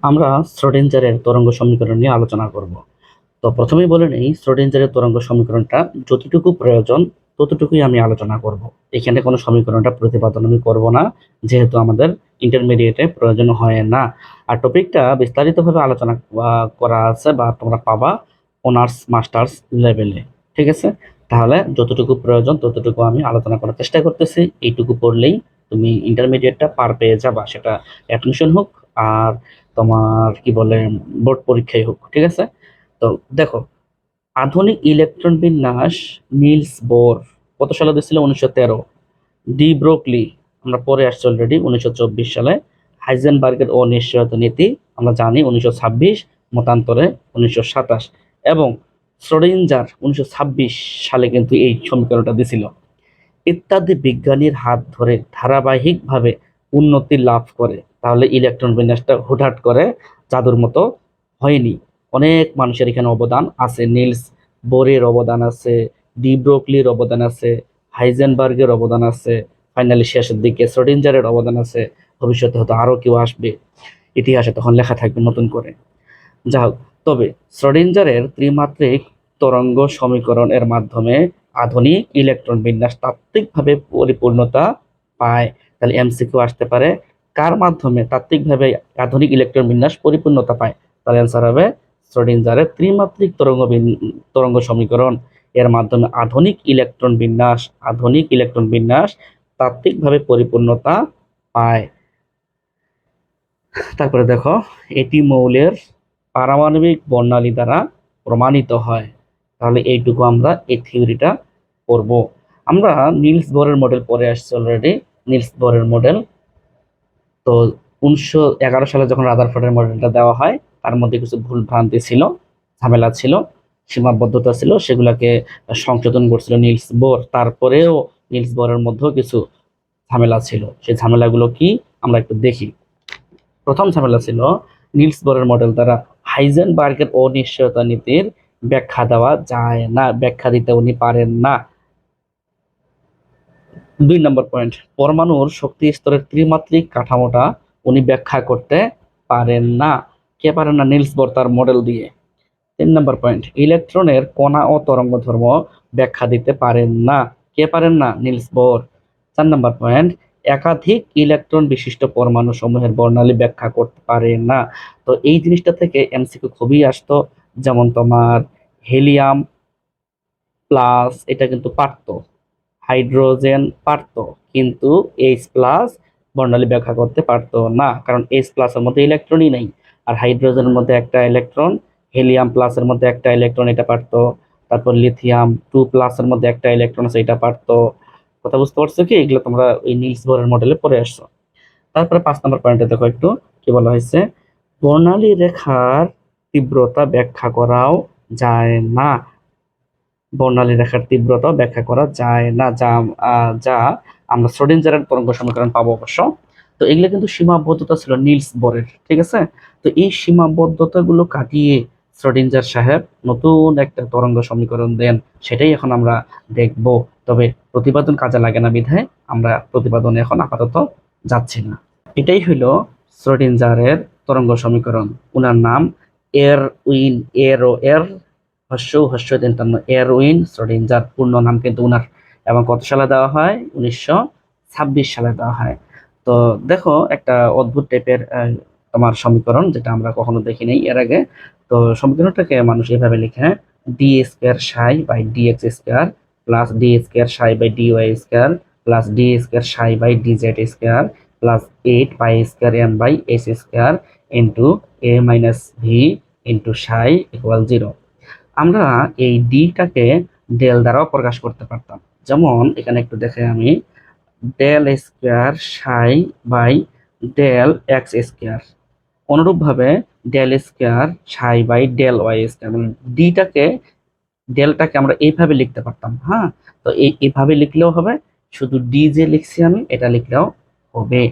আমরা শ্রোডিঞ্জারের তরঙ্গ সমীকরণ নিয়ে আলোচনা করব। তো প্রথমেই বলে নেই, শ্রোডিঞ্জারের তরঙ্গ সমীকরণটা যতটুকু প্রয়োজন ততটুকুই আমি আলোচনা করব। এখানে কোনো সমীকরণটা প্রতিপাদন আমি করব না, যেহেতু আমাদের ইন্টারমিডিয়েটে প্রয়োজন হয় না। আর টপিকটা বিস্তারিতভাবে আলোচনা করা আছে বা তোমরা পাবা অনার্স মাস্টার্স লেভেলে। ঠিক আছে, তাহলে যতটুকু প্রয়োজন ততটুকু আমি আলোচনা করার চেষ্টা করতেছি। এইটুকু পড়লেই তুমি ইন্টারমিডিয়েটটা পার পেয়ে যাবা, সেটা অ্যাডমিশন হোক আর তোমার কি বলে বোর্ড পরীক্ষায় হোক। ঠিক আছে, তো দেখো, আধুনিক ইলেকট্রন বিন্যাস নিলস বোর কত সালে দিয়েছিল? 1913। ডি ব্রোকলি আমরা পরে আসছি অলরেডি 1924 সালে। হাইজেনবার্গের অনিশ্চয়তা নীতি আমরা জানি 1926, মতান্তরে 1927, এবং শ্রোডিঞ্জার 1926 সালে কিন্তু এই সমীকরণটা দিছিল। ইত্যাদি বিজ্ঞানীর হাত ধরে ধারাবাহিকভাবে উন্নতি লাভ করে। তাহলে ইলেকট্রন বিন্যাসটা হুটহাট করে জাদুর মতো হয়নি, অনেক মানুষের এখানে অবদান আছে। নিলস বোরের অবদান আছে, ডি ব্রোকলির অবদান আছে, হাইজেনবার্গের অবদান আছে, ফাইনালি শেষের দিকে শ্রোডিঞ্জারের অবদান আছে। ভবিষ্যতে হয়তো আরো কেউ আসবে, ইতিহাসে তখন লেখা থাকবে নতুন করে। যা হোক, তবে শ্রোডিঞ্জারের ত্রিমাত্রিক তরঙ্গ সমীকরণ এর মাধ্যমে আধুনিক ইলেকট্রন বিন্যাস তাত্ত্বিকভাবে পরিপূর্ণতা পায়। তাহলে এমসিকিউ আসতে পারে, কার মাধ্যমে তাত্ত্বিকভাবে আধুনিক ইলেকট্রন বিন্যাস পরিপূর্ণতা পায়? তাহলে অ্যান্সার হবে শ্রোডিঞ্জারের ত্রিমাত্রিক তরঙ্গ সমীকরণ এর মাধ্যমে আধুনিক ইলেকট্রন বিন্যাস তাত্ত্বিকভাবে পরিপূর্ণতা পায়। তারপরে দেখো, এটি মৌলের পারমাণবিক বর্ণালী দ্বারা প্রমাণিত হয়। তাহলে এইটুকু আমরা এই থিওরিটা পড়ব। আমরা নিলস বোরের মডেল পড়ে আসছি অলরেডি। নিলস বোরের মডেল তো 1911 সালে যখন রাদারফোর্ডের মডেলটা দেওয়া হয়, তার মধ্যে কিছু ভুল ভ্রান্তি ছিল, ঝামেলা ছিল, সীমাবদ্ধতা ছিল, সেগুলাকে সংশোধন করছিল নিলস বোর। তারপরেও নিলস বোরের মধ্যেও কিছু ঝামেলা ছিল, সেই ঝামেলাগুলো কি আমরা একটু দেখি। প্রথম ঝামেলা ছিল, নিলস বোরের মডেল দ্বারা হাইজেনবার্গের অনিশ্চয়তা নীতির ব্যাখ্যা দেওয়া যায় না, ব্যাখ্যা দিতে উনি পারেন না। 2 নম্বর পয়েন্ট, পরমাণুর শক্তি স্তরের ত্রিমাত্রিক কাঠামোটা উনি ব্যাখ্যা করতে পারেন না। কে পারেন না? নিলস বোর তার মডেল দিয়ে। 3 নম্বর পয়েন্ট, ইলেকট্রনের কণা ও তরঙ্গ ধর্ম ব্যাখ্যা দিতে পারেন না। কে পারেন না? Nils bore. 4 নম্বর পয়েন্ট, একাধিক ইলেকট্রন বিশিষ্ট পরমাণু সমূহের বর্ণালী ব্যাখ্যা করতে পারে না। তো এই জিনিসটা থেকে এমসিকিউ খুবই আসতো, যেমন তোমার হেলিয়াম প্লাস এটা কিন্তু পারতো, হাইড্রোজেন পারতো, কিন্তু এইচ প্লাস বর্ণালী ব্যাখ্যা করতে পারতো না, কারণ এইচ প্লাসের মধ্যে ইলেকট্রনই নেই। আর হাইড্রোজেনের মধ্যে একটা ইলেকট্রন, হেলিয়াম প্লাসের মধ্যে একটা ইলেকট্রন, এটা পারতো। তারপর লিথিয়াম 2 প্লাসের মধ্যে একটা ইলেকট্রন আছে, এটা পারতো। কথা বুঝতে পারছো কি? এগুলো তোমরা ওই নিলস বোরের মডেলে পড়ে আসছো। তারপরে 5 নম্বর পয়েন্টে দেখো একটু কি বলা হয়েছে, বর্ণালী রেখার তীব্রতা ব্যাখ্যা করাও যায় না। বর্ণালী রেখার তীব্রতা ব্যাখ্যা করা যায় না, যা আমরা শ্রোডিঞ্জারের তরঙ্গ সমীকরণ পাবো অবশ্য। তো এগুলো কিন্তু সীমাবদ্ধতা ছিল নিলস বোরের। ঠিক আছে, তো এই সীমাবদ্ধতাগুলো কাটিয়ে শ্রোডিঞ্জার সাহেব নতুন একটা তরঙ্গ সমীকরণ দেন, সেটাই এখন আমরা দেখব। তবে প্রতিপাদন কাজে লাগে না বিধায় আমরা প্রতিপাদনে এখন আপাতত যাচ্ছি না। এটাই হইল শ্রোডিঞ্জারের তরঙ্গ সমীকরণ। উনার নাম এরউইন, এর এরউইন শ্রোডিঞ্জার, পূর্ণ নাম কিন্তু উনার। এবং কত সালে দেওয়া হয়? 1926 সালে দেওয়া হয়। তো দেখো, একটা অদ্ভুত টাইপের তোমার সমীকরণ, যেটা আমরা কখনো দেখি নাই এর আগে। তো সমীকরণটাকে মানুষ এভাবে লিখে, d square psi by D x square plus D square psi by D Y square plus D square psi by D Z square plus 8 pi square m by s square into A minus v into psi equal 0। আমরা এই ডিটাকে del দ্বারাও প্রকাশ করতে পারতাম। যেমন এখানে একটু দেখে আমি, del square psi by del X square, অনুরূপভাবে del square psi by del Y square, মানে ডেলটাকে আমরা এইভাবে লিখতে পারতাম। হ্যাঁ, তো এইভাবে লিখলেও হবে, শুধু ডি যে লিখছি আমি এটা লিখলেও হবে।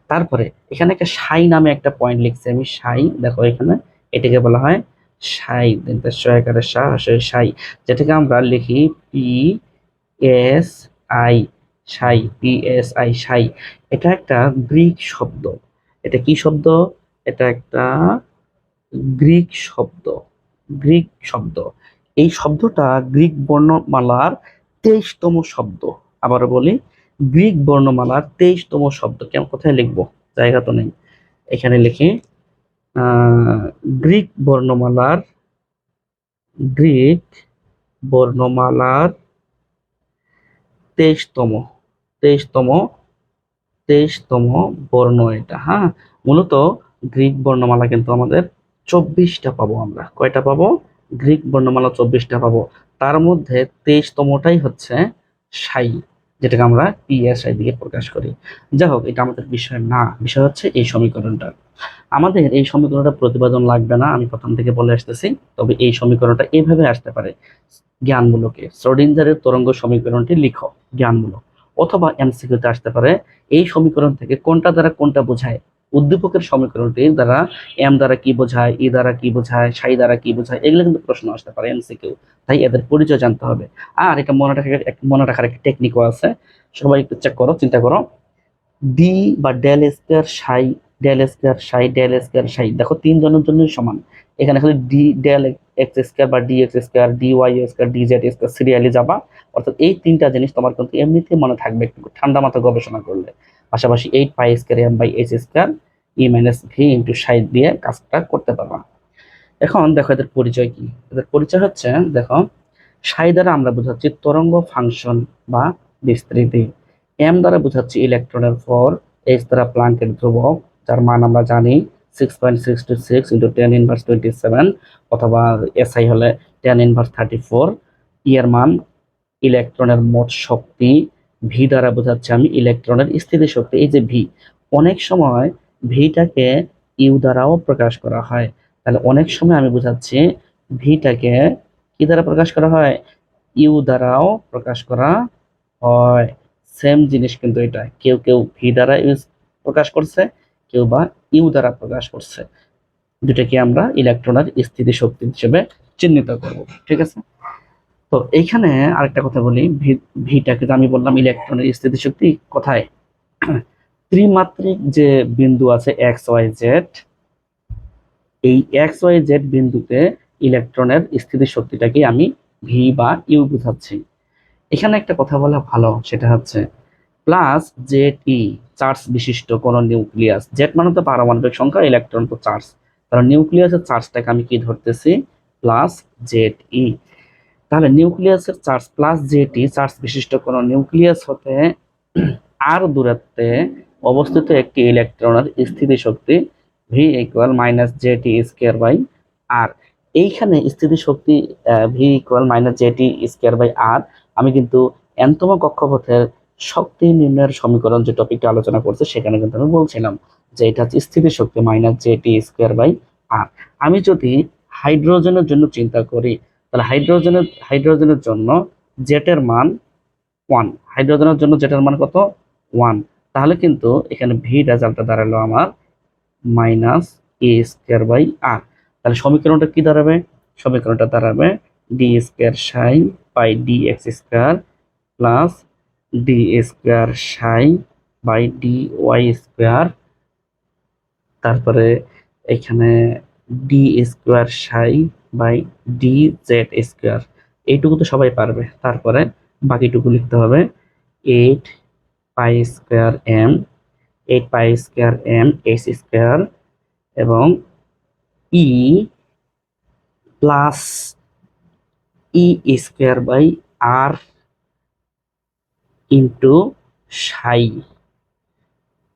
তারপরে এখানে একটা সাই নামে একটা পয়েন্ট লিখছি আমি, সাই। দেখো এখানে এটাকে বলা হয় সাই, সাই, যেটাকে আমরা লিখি P S I, Sai, P S I, সাই। এটা একটা গ্রিক শব্দ। এটা কি শব্দ? এটা একটা গ্রিক শব্দ, গ্রিক শব্দ। এই শব্দটা গ্রিক বর্ণমালার 23তম শব্দ। আবারও বলি, গ্রিক বর্ণমালার 23তম শব্দ। কেমন, কোথায় লিখবো, জায়গা তো নেই, এখানে লিখি। আহ, গ্রিক বর্ণমালার, গ্রিক বর্ণমালার 23তম, 23তম, 23তম বর্ণ এটা। হ্যাঁ, মূলত গ্রিক বর্ণমালা কিন্তু আমাদের 24টা পাবো। আমরা কয়টা পাবো? গ্রিক বর্ণমালা 24টা পাবো। তার মধ্যে 23তমটাই হচ্ছে সাই, যেটাকে আমরা পিএসআই দিয়ে প্রকাশ করি। যাই হোক, এটা আমাদের বিষয় না, বিষয় হচ্ছে এই সমীকরণটা। আমাদের এই সমীকরণটা প্রতিপাদন লাগবে না, আমি প্রথম থেকে বলে আসতেছি। তবে এই সমীকরণটা এইভাবে আসতে পারে, জ্ঞানমূলকে শ্রোডিঞ্জারের তরঙ্গ সমীকরণটি লিখো, জ্ঞানমূলক। অথবা এমসিকিউতে আসতে পারে, এই সমীকরণ থেকে কোনটা দ্বারা কোনটা বোঝায়। উদ্দীপকের সমীকরণটি দ্বারা এম দ্বারা কি বোঝায়, ই দ্বারা কি বোঝায়, সাই দ্বারা কি বোঝায়, এগুলো কিন্তু প্রশ্ন আসতে পারে এমসিকিউ। তাই এদের পরিচয় জানতে হবে। আর এটা মনে রাখার একটা টেকনিকও আছে। সবাই একটু চেক করো, চিন্তা করো। ডি বা del square psi, del square psi, del square psi, দেখো তিনজনের জন্যই সমান। এখানে খালি ডি ডেল এক্স স্কয়ার বা d x square, d y square, d z square serially যাবা। অর্থাৎ এই তিনটা জিনিস তোমার কিন্তু এমনিতেই মনে থাকবে একটু ঠান্ডা মাথা গবেষণা করলে। পাশাপাশি 8 pi square m by h square E minus v into psi দিয়ে কাজটা করতে পারবা। এখন দেখো এদের পরিচয় কি। এদের পরিচয় হচ্ছে, দেখো, সাই দ্বারা আমরা বোঝাচ্ছি তরঙ্গ ফাংশন বা বিস্তৃতি। এম দ্বারা বোঝাচ্ছি ইলেকট্রনের ভর। এইচ দ্বারা প্লাঙ্কের ধ্রুবক, যার মান আমরা জানি 6.626 ইন্টু 10 ইনভার্স 27, অথবা এসআই হলে 10 ইনভার্স 34। ই এর মান ইলেকট্রনের মোট শক্তি। ভি দ্বারা বোঝাচ্ছি আমি ইলেকট্রনের স্থিতি শক্তি। এই যে ভি, অনেক সময় ভিটাকে ইউ দ্বারাও প্রকাশ করা হয়। তাহলে অনেক সময় আমি বোঝাচ্ছি ভিটাকে কি দ্বারা প্রকাশ করা হয়, ইউ দ্বারাও প্রকাশ করা হয়। সেম জিনিস কিন্তু এটা, কেউ কেউ ভি দ্বারা প্রকাশ করছে, কেউ বা ইউ দ্বারা প্রকাশ করছে। দুটাকে আমরা ইলেকট্রনের স্থিতি শক্তি হিসেবে চিহ্নিত করব। ঠিক আছে। তো এইখানে আরেকটা কথা বলি, ভিটাকে যে আমি বললাম ইলেকট্রনের স্থিতি শক্তি কোথায়, ত্রিমাত্রিক যে বিন্দু আছে এক্স ওয়াই জেড, এই এক্স ওয়াই জেড বিন্দুতে ইলেকট্রনের স্থিতি শক্তিটাকে আমি ভি বা ইউ বুঝাচ্ছি। এখানে একটা কথা বলা ভালো, সেটা হচ্ছে প্লাস জেড ই, চার্জ বিশিষ্ট কোন নিউক্লিয়াস, জেড মানে তো পারমাণবিক সংখ্যা, ইলেকট্রন তো চার্জ, কারণ নিউক্লিয়াসের চার্জটাকে আমি কি ধরতেছি, প্লাস জেড ই। তাহলে নিউক্লিয়াসের charge plus Z E, charge বিশিষ্ট কোন নিউক্লিয়াস হতে আর দূরত্বে অবস্থিত একটি ইলেকট্রনের স্থিতি শক্তি V equal minus J T square by R. এইখানে স্থিতি শক্তি V equal minus J T square by R, আমি কিন্তু এনতম কক্ষপথের শক্তি নির্ণয়ের সমীকরণ যে টপিকটা আলোচনা করছে সেখানে কিন্তু আমি বলছিলাম যে এটা হচ্ছে স্থিতি শক্তি minus J T square by R. আমি যদি হাইড্রোজেনের জন্য চিন্তা করি, তাহলে হাইড্রোজেনের জন্য জেটের মান 1, হাইড্রোজেনের জন্য জেটের মান কত, 1। তাহলে কিন্তু এখানে ভি রেজাল্টটা দাঁড়ালো আমার minus A square by R. তাহলে সমীকরণটা কি দাঁড়াবে, সমীকরণটা দাঁড়াবে D square psi by D x square plus D square psi by D Y square, তারপরে এখানে D square psi by D Z square. এইটুকু তো সবাই পারবে। তারপরে বাকিটুকু লিখতে হবে 8 pi square M, 8 pi square M H square এবং E plus E square by R into psi,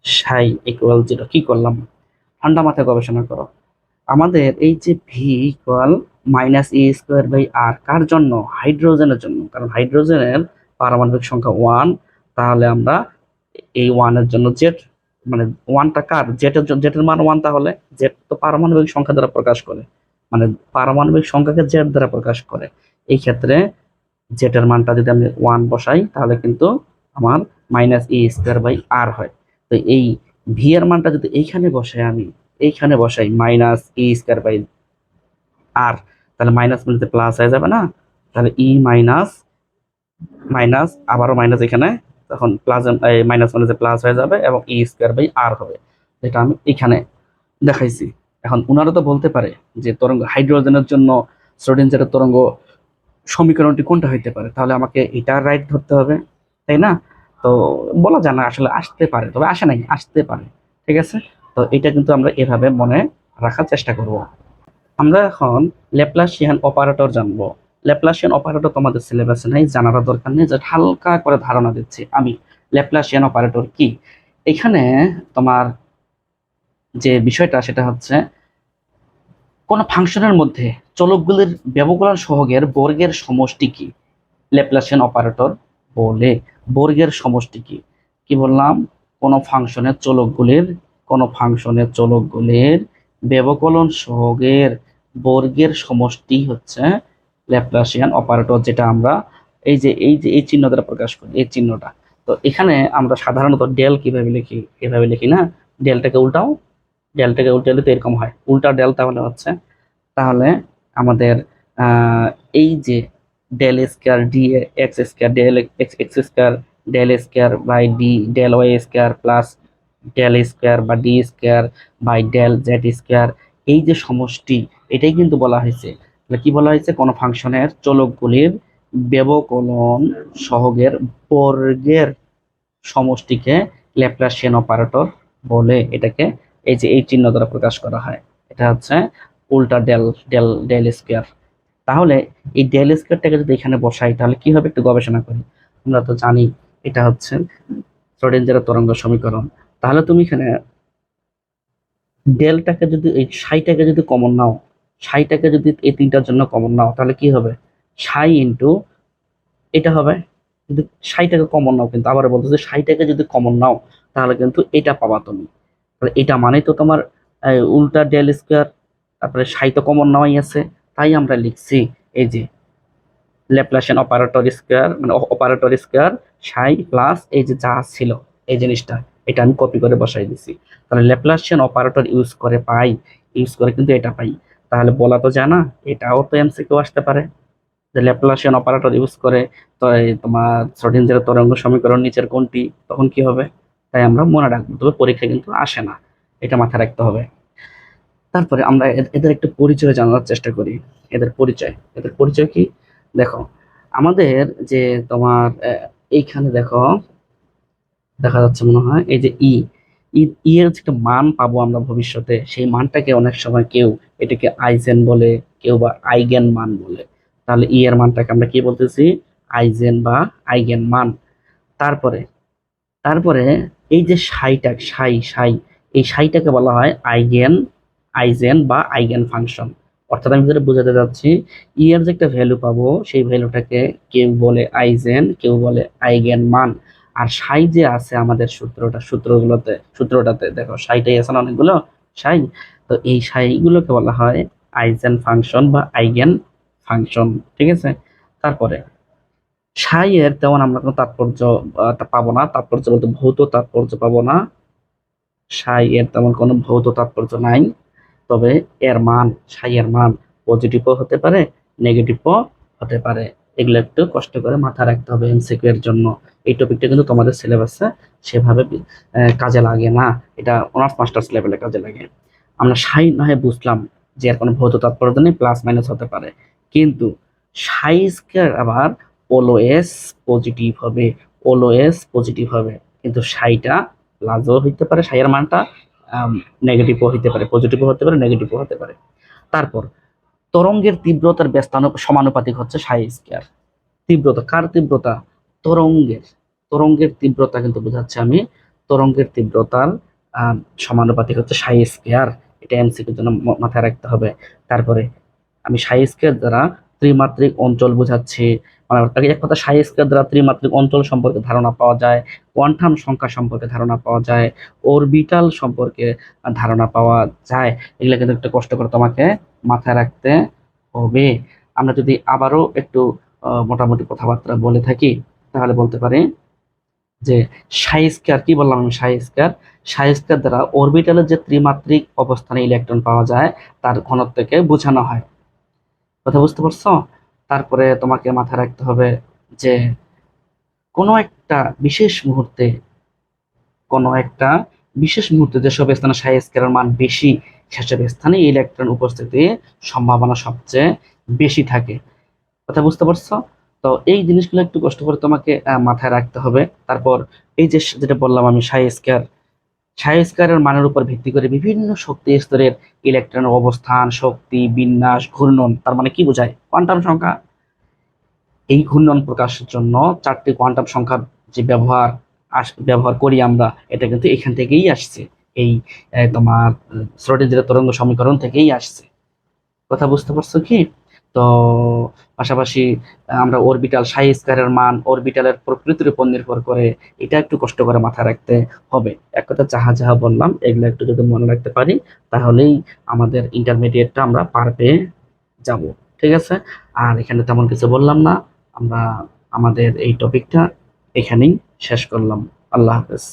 psi equal 0। কি করলাম, ঠান্ডা মাথায় গবেষণা করো। আমাদের এই যে V equal minus E square by R কার জন্য, হাইড্রোজেনের জন্য, কারণ হাইড্রোজেনের পারমাণবিক সংখ্যা 1। তাহলে আমরা এই 1 এর জন্য জেড, মানে 1টা কার, জেটের মান 1, তাহলে জেড তো পারমাণবিক সংখ্যা দ্বারা প্রকাশ করে, মানে পারমাণবিক সংখ্যাকে জেড দ্বারা প্রকাশ করে। এই ক্ষেত্রে জেটের মানটা যদি আমি 1 বসাই তাহলে কিন্তু আমার মাইনাস ই স্কোয়ার বাই আর হয়। তো এই ভি এর মানটা যদি এইখানে বসাই, আমি এইখানে বসাই minus E square by R, তাহলে মাইনাস মিলতে প্লাস হয়ে যাবে না। তাহলে ই মাইনাস মাইনাস আবারও মাইনাস, এখানে তখন প্লাস মাইনাস মাইনাসে প্লাস হয়ে যাবে এবং ই স্কোয়ার বাই আর হবে, যেটা আমি এখানে দেখাইছি। এখন উনারা তো বলতে পারে যে তরঙ্গ হাইড্রোজেনের জন্য শ্রোডিঞ্জারের তরঙ্গ সমীকরণটি কোনটা হইতে পারে, তাহলে আমাকে এটা রাইট ধরতে হবে, তাই না? তো বলা যায় না, আসলে আসতে পারে, তবে আসে নাই, আসতে পারে। ঠিক আছে, তো এটা কিন্তু আমরা এভাবে মনে রাখার চেষ্টা করব। আমরা এখন ল্যাপ্লাসিয়ান অপারেটর জানবো। ল্যাপ্লাসিয়ান অপারেটর তোমাদের সিলেবাসে নাই, জানার দরকার নেই, জাস্ট হালকা করে ধারণা দিচ্ছি আমি ল্যাপ্লাসিয়ান অপারেটর কি। এখানে তোমার যে বিষয়টা সেটা হচ্ছে কোন ফাংশনের মধ্যে চলকগুলির ব্যবকলন সহগের বর্গের সমষ্টি কি ল্যাপ্লাসিয়ান অপারেটর বলে। বর্গের সমষ্টি কি, কি বললাম? কোন ফাংশনের চলকগুলির ব্যবকলন সহগের বর্গের সমষ্টি হচ্ছে ল্যাপ্লাসিয়ান অপারেটর, যেটা আমরা এই চিহ্ন দ্বারা প্রকাশ করি, এই চিহ্নটা। তো এখানে আমরা সাধারণত ডেল কিভাবে লিখি, এভাবে লিখি না, ডেলটাকে উল্টাও, ডেলটাকে উল্টালে তো এরকম হয়, উল্টা ডেল তাহলে হচ্ছে, তাহলে আমাদের আহ, এই যে del square d x square del x x square del square by d del y square plus del square বা d square by del z square, এই যে সমষ্টি, এটাই কিন্তু বলা হয়েছে। তাহলে কি বলা হয়েছে? কোন ফাংশনের চলকগুলির ব্যবকলন সহগের বর্গের সমষ্টিকে ল্যাপ্লাসিয়ান অপারেটর বলে। এটাকে এই চিহ্ন দ্বারা প্রকাশ করা হয়, এটা হচ্ছে উল্টা ডেল ডেল ডেল স্কয়ার। তাহলে এই ডেল স্কয়ারটাকে যদি এখানে বসাই তাহলে কি হবে, একটু গবেষণা করি। আমরা তো জানি এটা হচ্ছে শ্রোডিঞ্জারের তরঙ্গ সমীকরণ। তাহলে তুমি এখানে ডেলটাকে যদি এই সাইটাকে যদি কমন নাও, সাইটাকে যদি এই তিনটার জন্য কমন নাও, তাহলে কি হবে? সাই ইন্টু এটা হবে। কিন্তু সাইটাকে কমন নাও, কিন্তু আবার বলতেছে সাইটাকে যদি কমন নাও তাহলে কিন্তু এটা পাবা তুমি। তাহলে এটা মানে তো তোমার উল্টা ডেল স্কয়ার, তারপরে সাই তো কমন নেওয়াই আছে, তাই আমরা লিখছি এই যে ল্যাপ্লাসিয়ান অপারেটর স্কয়ার, মানে অপারেটর স্কয়ার সাই প্লাস এই যে যা ছিল এই জিনিসটা, এটা আমি কপি করে বসাই দিছি। তাহলে ল্যাপ্লাসিয়ান অপারেটর ইউজ করে কিন্তু এটা পাই। তাহলে বলা তো যায় না, এটাও তো এমসিকিউ আসতে পারে যে ল্যাপ্লাসিয়ান অপারেটর ইউজ করে তো এই তোমার শ্রোডিঞ্জারের তরঙ্গ সমীকরণ নিচের কোনটি, তখন কি হবে? তাই আমরা মনে রাখবো, তবে পরীক্ষা কিন্তু আসে না, এটা মাথায় রাখতে হবে। তারপরে আমরা এদের একটু পরিচয় জানার চেষ্টা করি। এদের পরিচয় কি? দেখো, আমাদের যে তোমার এইখানে দেখো, দেখা যাচ্ছে মনে হয় এই যে ই এর যে একটা মান পাবো আমরা ভবিষ্যতে, সেই মানটাকে অনেক সময় কেউ এটাকে আইজেন বলে, কেউ বা আইগেন মান বলে। তাহলে এর মানটাকে আমরা কি বলতেছি? আইজেন বা আইগেন মান। তারপরে তারপরে এই যে সাই, এই সাইটাকে বলা হয় আইজেন বা আইগেন ফাংশন। অর্থাৎ আমি যেটা বোঝাতে যাচ্ছি, ই এর যে একটা ভ্যালু পাবো সেই ভ্যালুটাকে কেউ বলে আইজেন, কেউ বলে আইগেন মান। আর সাই যে আছে আমাদের সূত্রটাতে দেখো সাইটাই আছে না অনেকগুলো সাই, তো এই সাইগুলোকে বলা হয় আইজেন ফাংশন বা আইগেন ফাংশন। ঠিক আছে, তারপরে সাই এর তেমন আমরা কোনো তাৎপর্য পাবো না, তাৎপর্য বলতে ভৌত তাৎপর্য পাবো না। সাই এর তেমন কোনো ভৌত তাৎপর্য নাই, তবে সাই এর মান পজিটিভও হতে পারে, নেগেটিভও হতে পারে। এগুলো একটু কষ্ট করে মাথায় রাখতে হবে এমসিকিউ এর জন্য। এই টপিকটা কিন্তু তোমাদের সিলেবাসে সেভাবে কাজে লাগে না, এটা অনার্স মাস্টার্স লেভেলে কাজে লাগে। আমরা সাই না হয় বুঝলাম যে এর কোনো ভৌত তাৎপর্য নেই, প্লাস মাইনাস হতে পারে, কিন্তু সাই স্কয়ার আবার অলওয়েজ পজিটিভ হবে, কিন্তু সাইটা প্লাসও হইতে পারে, সাইয়ের মানটা নেগেটিভও হইতে পারে, পজিটিভও হতে পারে, নেগেটিভও হতে পারে। তারপর তরঙ্গের তীব্রতার সমানুপাতিক হচ্ছে সাই স্কয়ার। তীব্রতা কার তীব্রতা? তরঙ্গের। তরঙ্গের তীব্রতা কিন্তু বোঝাচ্ছে আমি, তরঙ্গের তীব্রতার আহ, সমানুপাতিক হচ্ছে সাই স্কয়ার। এটা এমসিকিউর জন্য মাথায় রাখতে হবে। তারপরে আমি সাই স্কয়ার দ্বারা ত্রিমাত্রিক অঞ্চল বোঝাচ্ছি, মানে অর্থাৎ এক কথা সাই স্কয়ার দ্বারা ত্রিমাত্রিক অঞ্চল সম্পর্কে ধারণা পাওয়া যায়, কোয়ান্টাম সংখ্যা সম্পর্কে ধারণা পাওয়া যায়, অরবিটাল সম্পর্কে ধারণা পাওয়া যায়। এগুলো কিন্তু একটু কষ্ট করে তোমাকে মাথায় রাখতে হবে। আমরা যদি আবারও একটু মোটামুটি কথাবার্তা বলে থাকি, তাহলে বলতে পারি যে সাই স্কয়ার কি বললাম আমি? সাই স্কয়ার দ্বারা অরবিটালের যে ত্রিমাত্রিক অবস্থানে ইলেকট্রন পাওয়া যায় তার ঘনত্বকে বোঝানো হয়। কথা বুঝতে পারছো? তারপরে তোমাকে মাথায় রাখতে হবে যে কোনো একটা বিশেষ মুহূর্তে, কোনো একটা বিশেষ মুহূর্তে যেসব স্থানে সাই স্কয়ারের মান বেশি সেসব স্থানে ইলেকট্রন উপস্থিতির সম্ভাবনা সবচেয়ে বেশি থাকে। কথা বুঝতে পারছো? তো এই জিনিসগুলো একটু কষ্ট করে তোমাকে মাথায় রাখতে হবে। তারপর এই যে যেটা বললাম আমি সাই স্কয়ারের মানের উপর ভিত্তি করে বিভিন্ন শক্তি স্তরের ইলেকট্রনের অবস্থান, শক্তি, বিন্যাস, ঘূর্ণন, তার মানে কি বোঝায়? কোয়ান্টাম সংখ্যা। এই ঘূর্ণন প্রকাশের জন্য 4টি কোয়ান্টাম সংখ্যার যে ব্যবহার করি আমরা, এটা কিন্তু এখান থেকেই আসছে। এই তোমার শ্রোডিঞ্জারের তরঙ্গ সমীকরণ থেকেই আসছে। কথা বুঝতে পারছো কি? তো পাশাপাশি আমরা অরবিটাল সাই স্কয়ারের মান অরবিটালের প্রকৃতির উপর নির্ভর করে, এটা একটু কষ্ট করে মাথায় রাখতে হবে। এক কথা যাহা যাহা বললাম এগুলো একটু যদি মনে রাখতে পারি, তাহলেই আমাদের ইন্টারমিডিয়েটটা আমরা পার পেয়ে যাব। ঠিক আছে? আর এখানে তেমন কিছু বললাম না, আমরা আমাদের এই টপিকটা এখানেই শেষ করলাম। আল্লাহ হাফেজ।